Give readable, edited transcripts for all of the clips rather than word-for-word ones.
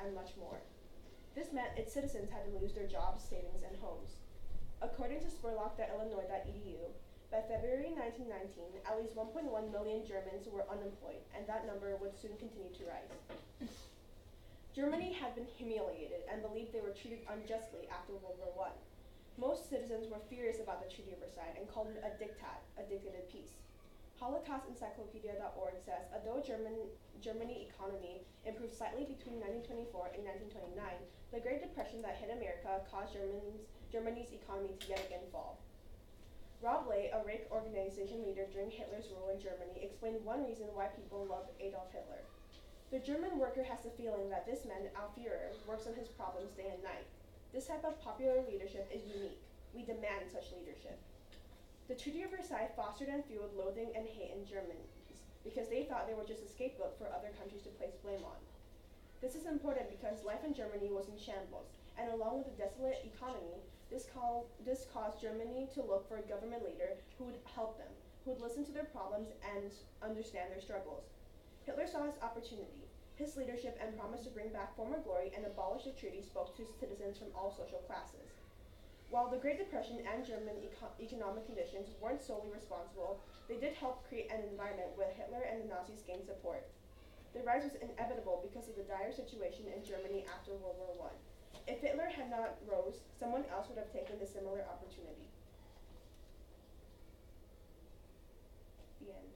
and much more. This meant its citizens had to lose their jobs, savings, and homes. According to spurlock.illinois.edu, by February 1919, at least 1.1 million Germans were unemployed, and that number would soon continue to rise. Germany had been humiliated and believed they were treated unjustly after World War I. Most citizens were furious about the Treaty of Versailles and called it a diktat, a dictated peace. HolocaustEncyclopedia.org says, although Germany economy improved slightly between 1924 and 1929, the Great Depression that hit America caused Germany's economy to yet again fall. Rob Ley, a Reich organization leader during Hitler's rule in Germany, explained one reason why people loved Adolf Hitler. The German worker has the feeling that this man, Our Führer, works on his problems day and night. This type of popular leadership is unique. We demand such leadership. The Treaty of Versailles fostered and fueled loathing and hate in Germans because they thought they were just a scapegoat for other countries to place blame on. This is important because life in Germany was in shambles, and along with a desolate economy, this caused Germany to look for a government leader who would help them, who would listen to their problems and understand their struggles. Hitler saw his opportunity. His leadership and promise to bring back former glory and abolish the treaty spoke to citizens from all social classes. While the Great Depression and German economic conditions weren't solely responsible, they did help create an environment where Hitler and the Nazis gained support. The rise was inevitable because of the dire situation in Germany after World War I. If Hitler had not rose, someone else would have taken the similar opportunity. The end.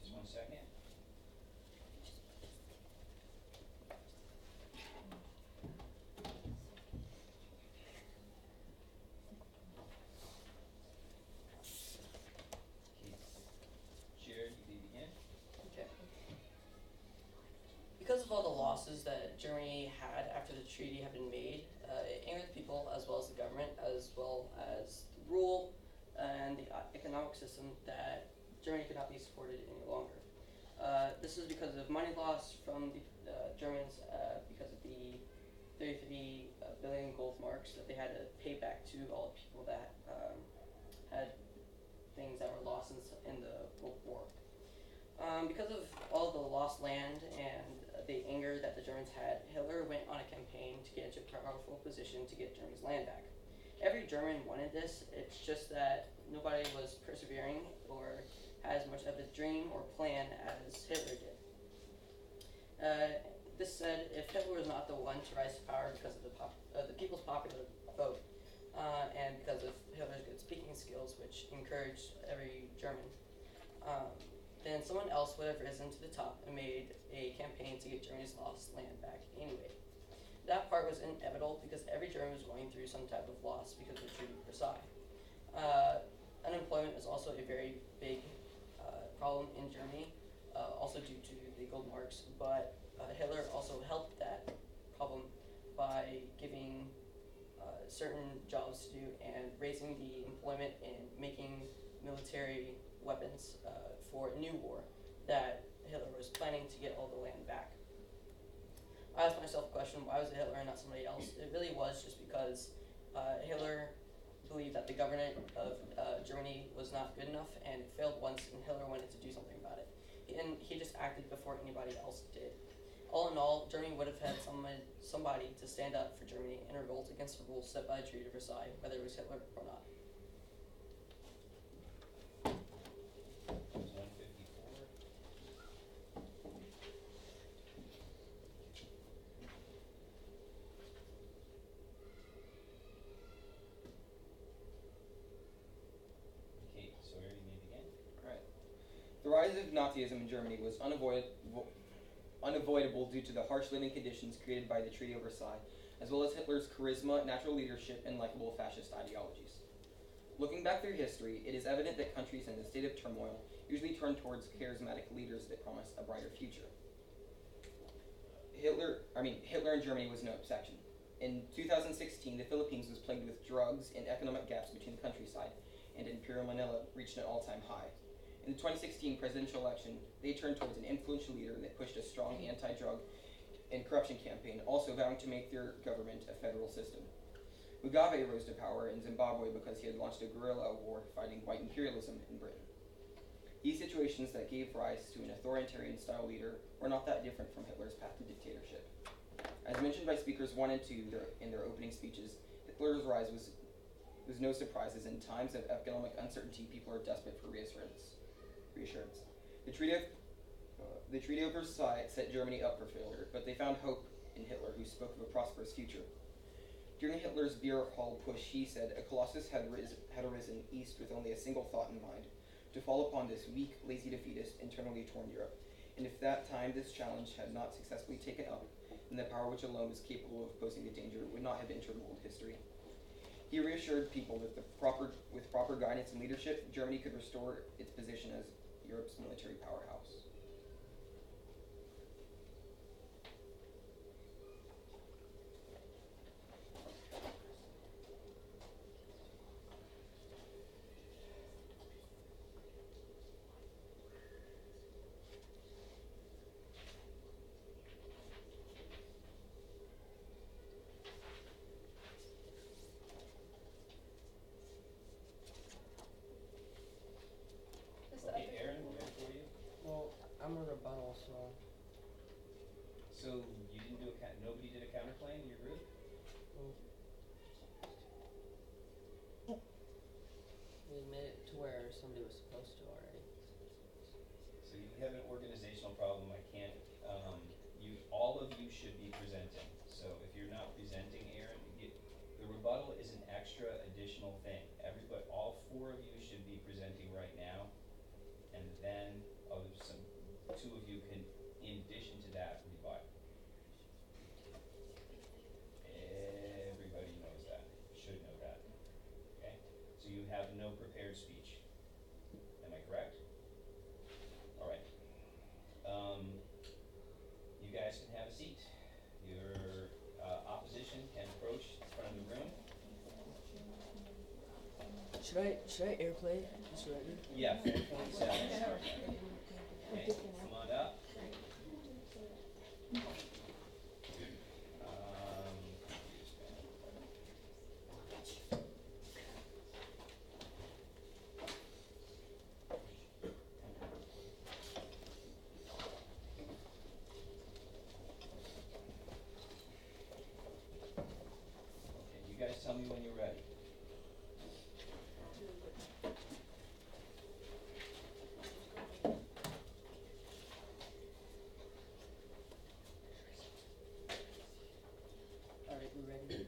Just 1 second. Jared, you can begin. Okay. Because of all the losses that Germany had after the treaty had been made, it angered the people as well as the government, as well as the rule and the economic system that Germany could not be supported any longer. This is because of money loss from the Germans because of the 33 billion gold marks that they had to pay back to all the people that had things that were lost in the World War. Because of all the lost land and the anger that the Germans had, Hitler went on a campaign to get into a powerful position to get Germany's land back. Every German wanted this, it's just that nobody was persevering or had as much of a dream or plan as Hitler did. This said, if Hitler was not the one to rise to power because of the people's popular vote, and because of Hitler's good speaking skills, which encouraged every German, then someone else would have risen to the top and made a campaign to get Germany's lost land back anyway. That part was inevitable because every German was going through some type of loss because of the Treaty of Versailles. Unemployment is also a very big problem in Germany, also due to the gold marks, but Hitler also helped that problem by giving certain jobs to do and raising the employment and making military weapons for a new war that Hitler was planning to get all the land back. I asked myself the question, why was it Hitler and not somebody else? It really was just because Hitler believed that the government of Germany was not good enough and it failed once, and Hitler wanted to do something about it. And he just acted before anybody else did. All in all, Germany would have had somebody to stand up for Germany and revolt against the rules set by the Treaty of Versailles, whether it was Hitler or not. That was 154. Okay, Sawyer, you may begin. Alright. The rise of Nazism in Germany was unavoidable due to the harsh living conditions created by the Treaty of Versailles, as well as Hitler's charisma, natural leadership, and likable fascist ideologies. Looking back through history, it is evident that countries in a state of turmoil usually turn towards charismatic leaders that promise a brighter future. Hitler in Germany was no exception. In 2016, the Philippines was plagued with drugs, and economic gaps between the countryside and Imperial Manila reached an all-time high. In the 2016 presidential election, they turned towards an influential leader that pushed a strong anti-drug and corruption campaign, also vowing to make their government a federal system. Mugabe rose to power in Zimbabwe because he had launched a guerrilla war fighting white imperialism in Britain. These situations that gave rise to an authoritarian-style leader were not that different from Hitler's path to dictatorship. As mentioned by speakers 1 and 2 in their opening speeches, Hitler's rise was no surprise, as in times of economic uncertainty, people are desperate for reassurance. The Treaty of Versailles set Germany up for failure, but they found hope in Hitler, who spoke of a prosperous future. During Hitler's beer hall push, he said, "A colossus had arisen east with only a single thought in mind, to fall upon this weak, lazy defeatist, internally torn Europe. And if that time this challenge had not successfully taken up, then the power which alone was capable of posing the danger would not have entered world history." He reassured people that with proper guidance and leadership, Germany could restore its position as Europe's military powerhouse. Is the Okay, other- Aaron, we're ready for you. Well, I'm a rebuttal, so So you didn't do nobody did a counterclaim in your group? we made it to where somebody was supposed to already. So you have an organizational problem, I can't, all of you should be presenting. So if you're not presenting, Aaron, the rebuttal is an extra additional thing. All 4 of you should be presenting right now. And then, two of you can, in addition to that, rebut. Everybody knows that, should know that, okay? So you have no prepared speech, am I correct? All right. You guys can have a seat. Your opposition can approach the front of the room. Should I airplay, Mr. Redmond? Yeah, 447. Okay, come on up. Okay, you guys tell me when you're ready. Alright, we're ready.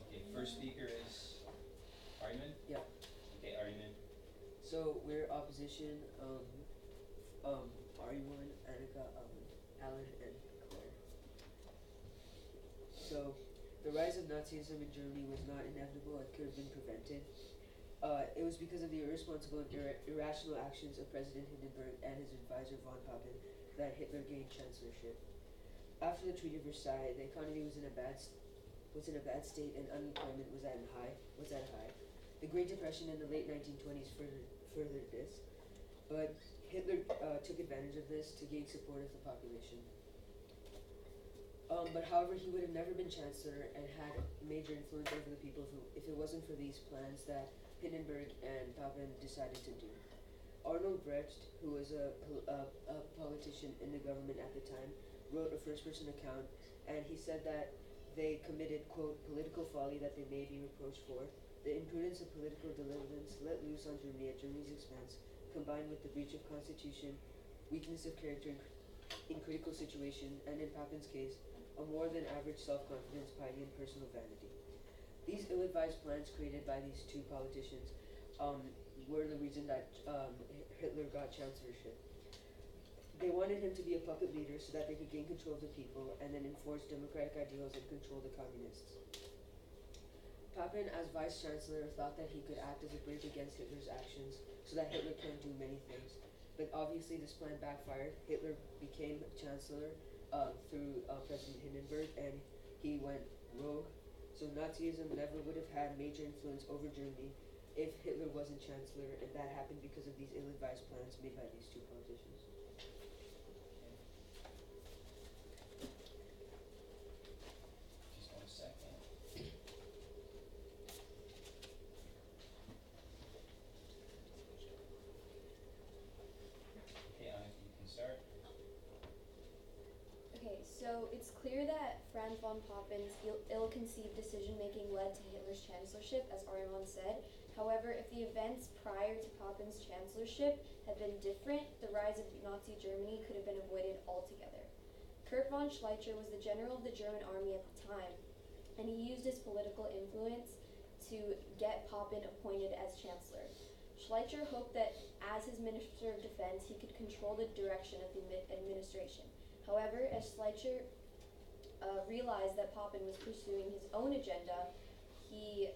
Okay, first speaker is Ariman? Yeah. Okay, Ariman. So we're opposition, Ariwan, Annika, Alan, and Claire. So, the rise of Nazism in Germany was not inevitable and could have been prevented. It was because of the irresponsible and irrational actions of President Hindenburg and his advisor von Papen that Hitler gained chancellorship. After the Treaty of Versailles, the economy was in a bad state and unemployment was at high. The Great Depression in the late 1920s furthered this, but Hitler took advantage of this to gain support of the population. But however, he would have never been chancellor and had major influence over the people if it wasn't for these plans that Hindenburg and Papen decided to do. Arnold Brecht, who was a politician in the government at the time, wrote a first-person account, and he said that they committed, quote, political folly that they may be reproached for. The imprudence of political deliverance let loose on Germany at Germany's expense, combined with the breach of constitution, weakness of character in critical situation, and in Papen's case, a more than average self-confidence, piety, and personal vanity. These ill-advised plans created by these two politicians were the reason that Hitler got chancellorship. They wanted him to be a puppet leader so that they could gain control of the people and then enforce democratic ideals and control the communists. Papen, as vice-chancellor, thought that he could act as a bridge against Hitler's actions so that Hitler couldn't do many things. But obviously this plan backfired. Hitler became chancellor through President Hindenburg, and he went rogue. So Nazism never would have had major influence over Germany if Hitler wasn't chancellor, and that happened because of these ill-advised plans made by these two politicians. Just 1 second. Okay, Anna, you can start. Okay, so it's clear that Franz von Pappen's ill-conceived decision-making led to Hitler's chancellorship, as Ariman said. However, if the events prior to Pappen's chancellorship had been different, the rise of Nazi Germany could have been avoided altogether. Kurt von Schleicher was the general of the German army at the time, and he used his political influence to get Papen appointed as chancellor. Schleicher hoped that as his Minister of Defense, he could control the direction of the administration. However, as Schleicher realized that Papen was pursuing his own agenda, he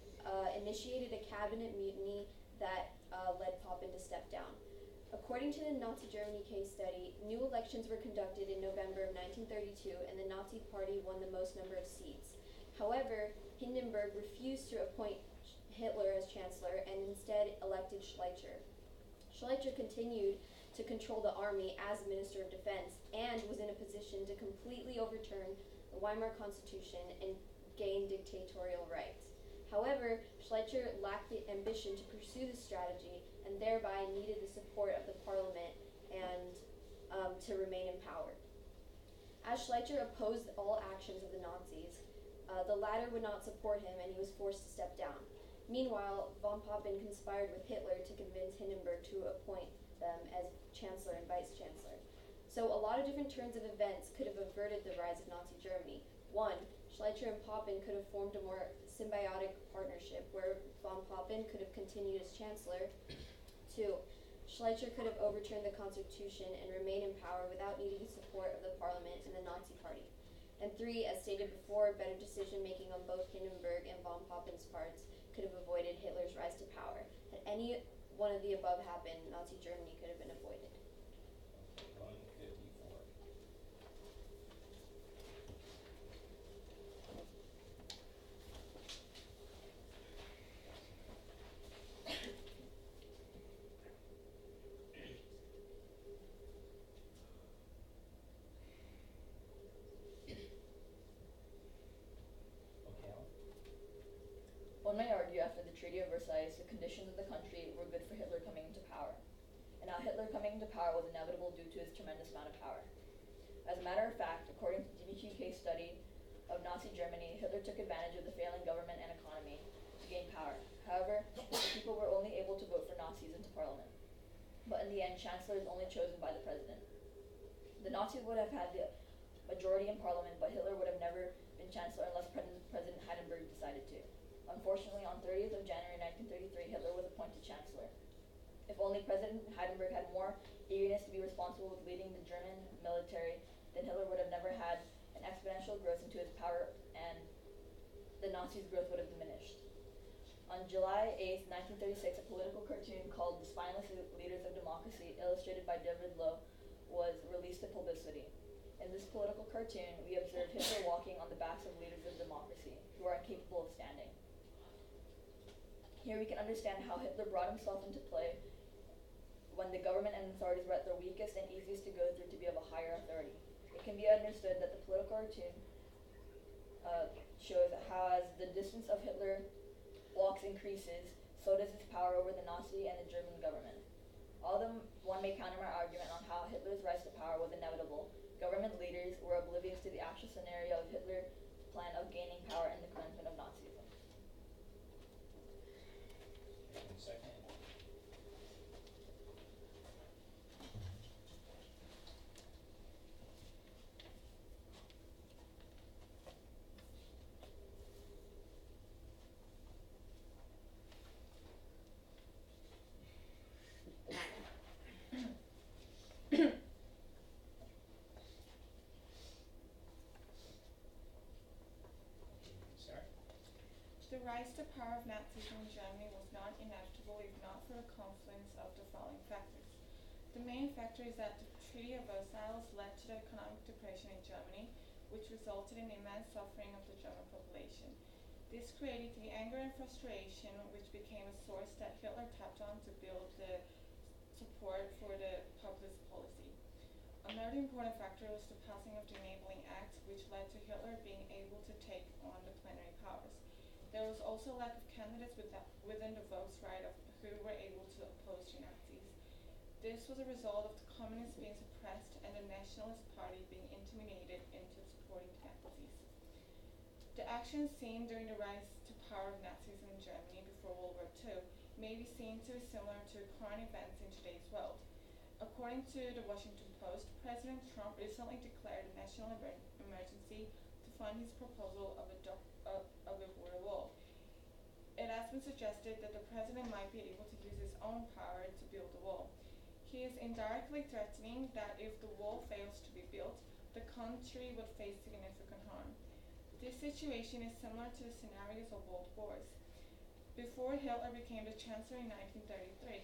initiated a cabinet mutiny that led Papen to step down. According to the Nazi Germany case study, new elections were conducted in November of 1932, and the Nazi Party won the most number of seats. However, Hindenburg refused to appoint Hitler as chancellor and instead elected Schleicher. Schleicher continued to control the army as Minister of Defense and was in a position to completely overturn the Weimar Constitution and gain dictatorial rights. However, Schleicher lacked the ambition to pursue this strategy and thereby needed the support of the parliament and to remain in power. As Schleicher opposed all actions of the Nazis, the latter would not support him and he was forced to step down. Meanwhile, von Papen conspired with Hitler to convince Hindenburg to appoint them as chancellor and vice chancellor. So a lot of different turns of events could have averted the rise of Nazi Germany. 1. Schleicher and Papen could have formed a more symbiotic partnership where von Papen could have continued as chancellor. 2. Schleicher could have overturned the constitution and remained in power without needing the support of the parliament and the Nazi party. And 3, as stated before, better decision-making on both Hindenburg and von Papen's parts could have avoided Hitler's rise to power. Had any one of the above happened, Nazi Germany could have been avoided. 154. Okay, Alan. One may argue after the Treaty of Versailles, the conditions of the country were good for Hitler coming into power. And now Hitler coming into power was inevitable due to his tremendous amount of power. As a matter of fact, according to the DBQ case study of Nazi Germany, Hitler took advantage of the failing government and economy to gain power. However, the people were only able to vote for Nazis into parliament. But in the end, chancellor is only chosen by the president. The Nazis would have had the majority in parliament, but Hitler would have never been chancellor unless President Hindenburg decided to. Unfortunately, on 30th of January 1933, Hitler was appointed chancellor. If only President Hindenburg had more eagerness to be responsible with leading the German military, then Hitler would have never had an exponential growth into his power and the Nazis' growth would have diminished. On July 8th, 1936, a political cartoon called The Spineless Leaders of Democracy, illustrated by David Lowe, was released to publicity. In this political cartoon, we observed Hitler walking on the backs of leaders of democracy, who are incapable of standing. Here we can understand how Hitler brought himself into play when the government and authorities were at their weakest and easiest to go through to be of a higher authority. It can be understood that the political cartoon shows how as the distance of Hitler walks increases, so does his power over the Nazi and the German government. Although one may counter my argument on how Hitler's rise to power was inevitable, government leaders were oblivious to the actual scenario of Hitler's plan of gaining power and the cleansing of Nazism. 1 second. Start. The rise to power of Nazism in Germany was not inevitable if not for the confluence of the following factors. The main factor is that the Treaty of Versailles led to the economic depression in Germany, which resulted in immense suffering of the German population. This created the anger and frustration, which became a source that Hitler tapped on to build the support for the populist policy. Another important factor was the passing of the Enabling Act, which led to Hitler being able to take on the plenary powers. There was also a lack of candidates within the Volksraad who were able to oppose the Nazis. This was a result of the communists being suppressed and the Nationalist Party being intimidated into supporting the Nazis. The actions seen during the rise to power of Nazism in Germany before World War II may be seen to be similar to current events in today's world. According to the Washington Post, President Trump recently declared a national emergency to fund his proposal of a border wall. It has been suggested that the president might be able to use his own power to build the wall. He is indirectly threatening that if the wall fails to be built, the country would face significant harm. This situation is similar to the scenarios of world wars. Before Hitler became the Chancellor in 1933,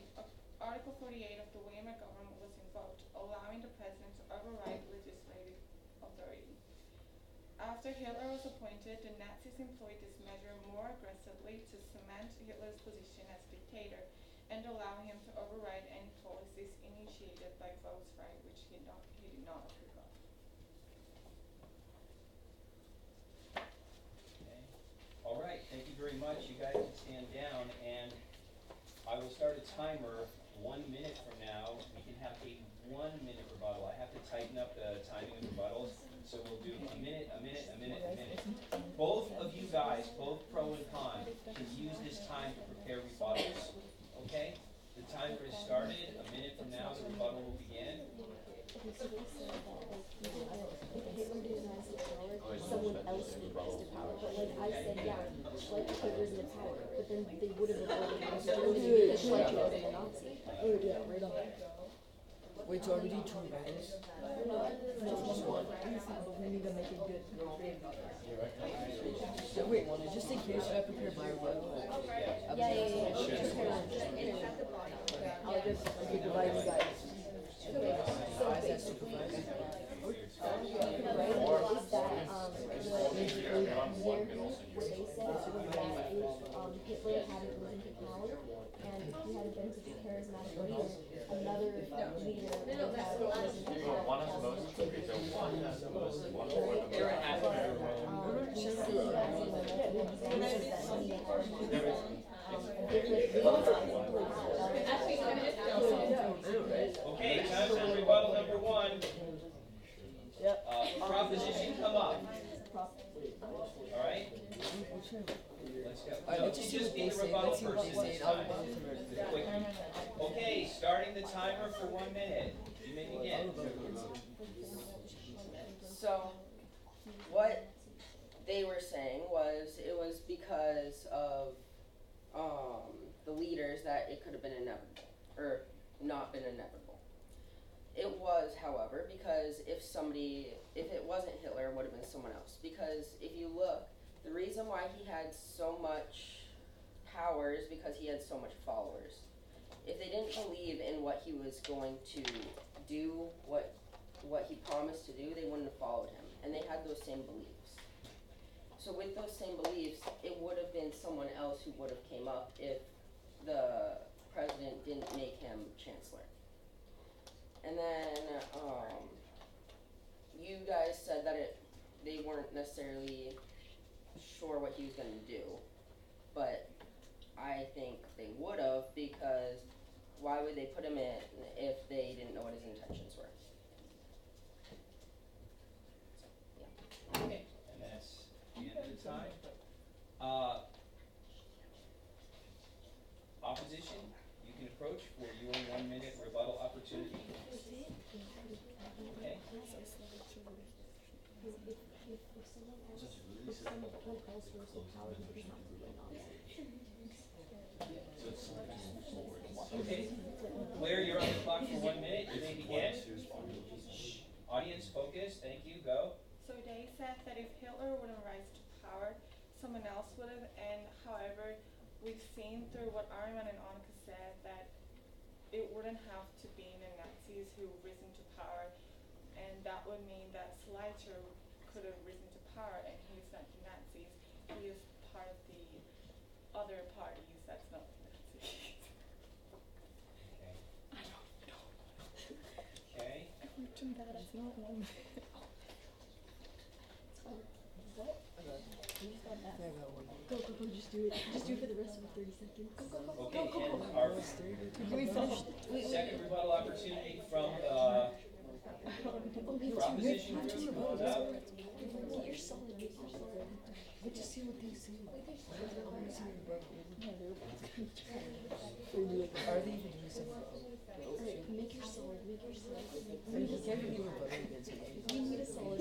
Article 48 of the Weimar government was invoked, allowing the president to override legislative authority. After Hitler was appointed, the Nazis employed this measure more aggressively to cement Hitler's position as dictator and allow him to override any policies initiated by Volksraad, which he did not approve of. Okay. All right, thank you very much. You guys can stand down, and I will start a timer. 1 minute from now, we can have a 1 minute rebuttal. I have to tighten up the timing of rebuttals, so we'll do a minute, a minute, a minute, a minute. Both of you guys, both pro and con, can use this time to prepare rebuttals, okay? The timer is started. A minute from now, the rebuttal will begin. Someone else would rise to power. But like I said, yeah, Hitler's in power. But then they would have avoided Mussolini because Schleicher wasn't a Nazi. Oh yeah, right on. Wait, so are we doing 2 rounds? No, just 1. But we need to make it good. So wait, just in case, should I prepare my rebuttal? Yeah. I'll just divide you guys. So basically, is that the year where they said was that if Hitler hadn't risen to power and he hadn't been such a charismatic leader, another leader would have risen to power. We see as Okay, time for rebuttal number 1. Proposition come up. All right? Let's go. No, Let's just see what they the say. rebuttal Let's see what person they say. this I'll time. rebuttal first. Quick. Okay, starting the timer for 1 minute. You may begin. So, what they were saying was it was because of the leaders that it could have been inevitable, or not been inevitable. It was, however, because if it wasn't Hitler, it would have been someone else. Because if you look, the reason why he had so much power is because he had so much followers. If they didn't believe in what he was going to do, what he promised to do, they wouldn't have followed him. And they had those same beliefs. So with those same beliefs, it would have been someone else who would have came up if the president didn't make him chancellor. And then you guys said that they weren't necessarily sure what he was going to do, but I think they would have, because why would they put him in if they didn't know what his intentions were? Okay, and that's the end of the time. Opposition, you can approach for your 1 minute rebuttal opportunity. Okay. If someone else rose to power, he does not be a Nazi. Okay. Blair, you're on the clock for 1 minute. You may begin. Audience, focus. Thank you. Go. So they said that if Hitler wouldn't rise to power, someone else would have, and however, we've seen through what Ariman and Annika said that it wouldn't have to be the Nazis who risen to power, and that would mean that Schleicher could have risen to power, and he's not the Nazis. He is part of the other parties that's not the Nazis. Okay. I don't know. Okay. Go, just do it. Just do it for the rest of the 30 seconds. Go. Okay, and our second rebuttal opportunity from proposition group, come on up. You're solid. But just see what they say. Are they even doing something? Alright, make your solid. I mean, you can't really rebut against it. You need a solid.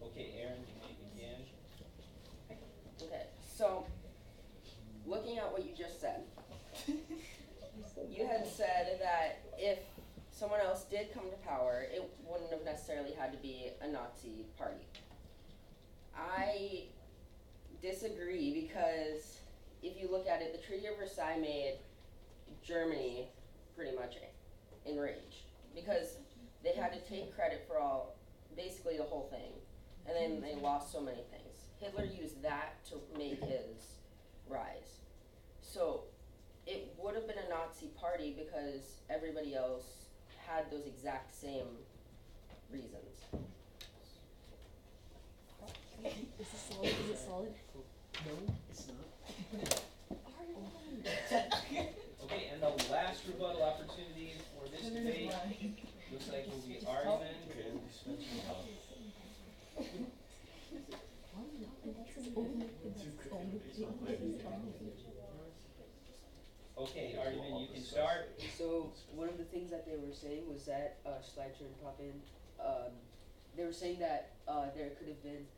Okay, Aaron, you may begin. Okay, so looking at what you just said, you had said that if someone else did come to power, it wouldn't have necessarily had to be a Nazi party. I disagree because if you look at it, the Treaty of Versailles made Germany pretty much enraged because they had to take credit for basically the whole thing, and then they lost so many things. Hitler used that to make his rise. So it would have been a Nazi party because everybody else had those exact same reasons. Is it solid? No, it's not. Okay, and the last rebuttal opportunity for this debate looks like will be Aryaman. Okay, Aryaman, you can start. So one of the things that they were saying was that Schleicher and Papen, they were saying that there could have been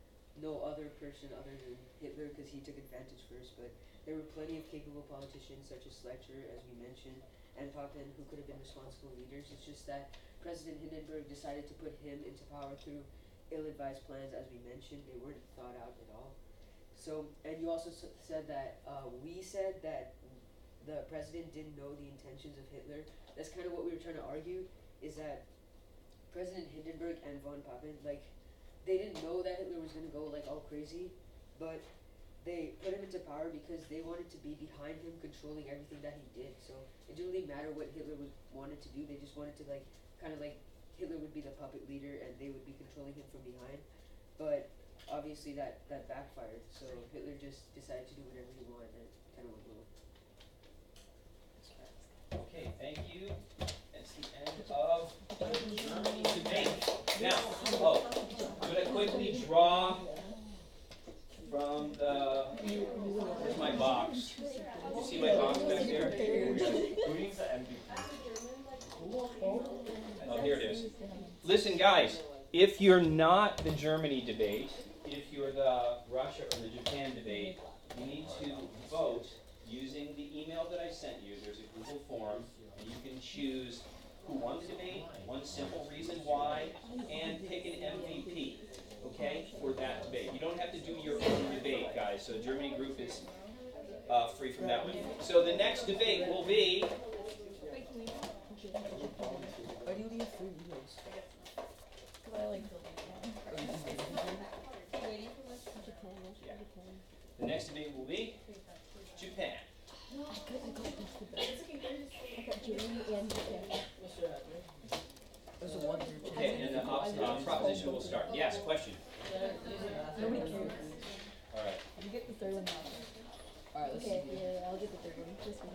no other person other than Hitler because he took advantage first, but there were plenty of capable politicians such as Schleicher, as we mentioned, and Papen who could have been responsible leaders. It's just that President Hindenburg decided to put him into power through ill-advised plans, as we mentioned. They weren't thought out at all. So, and you also said that we said that the president didn't know the intentions of Hitler. That's kind of what we were trying to argue, is that President Hindenburg and von Papen, like, they didn't know that Hitler was gonna go like all crazy, but they put him into power because they wanted to be behind him, controlling everything that he did. So it didn't really matter what Hitler wanted to do. They just wanted to Hitler would be the puppet leader and they would be controlling him from behind. But obviously that backfired. So Hitler just decided to do whatever he wanted and it kind of went wrong. Okay, thank you. That's the end of the Germany debate. Now, could I quickly draw from where's my box? You see my box back there? Who needs the MVP? Oh, here it is. Listen, guys, if you're not the Germany debate, if you're the Russia or the Japan debate, you need to vote using the email that I sent you. There's a Google form, and you can choose who won the debate, one simple reason why, and pick an MVP, okay, for that debate. You don't have to do your own debate, guys, so the Germany group is free from that one. So the next debate will be... Why do you leave 3 emails? The next debate will be Japan. I got Germany and Japan. There's a 1 through 10. Okay, and the proposition will start. Yes, question? Nobody cares. All right. You get the third one now. Alright, let's Okay, see. yeah, I'll get the third one. This one.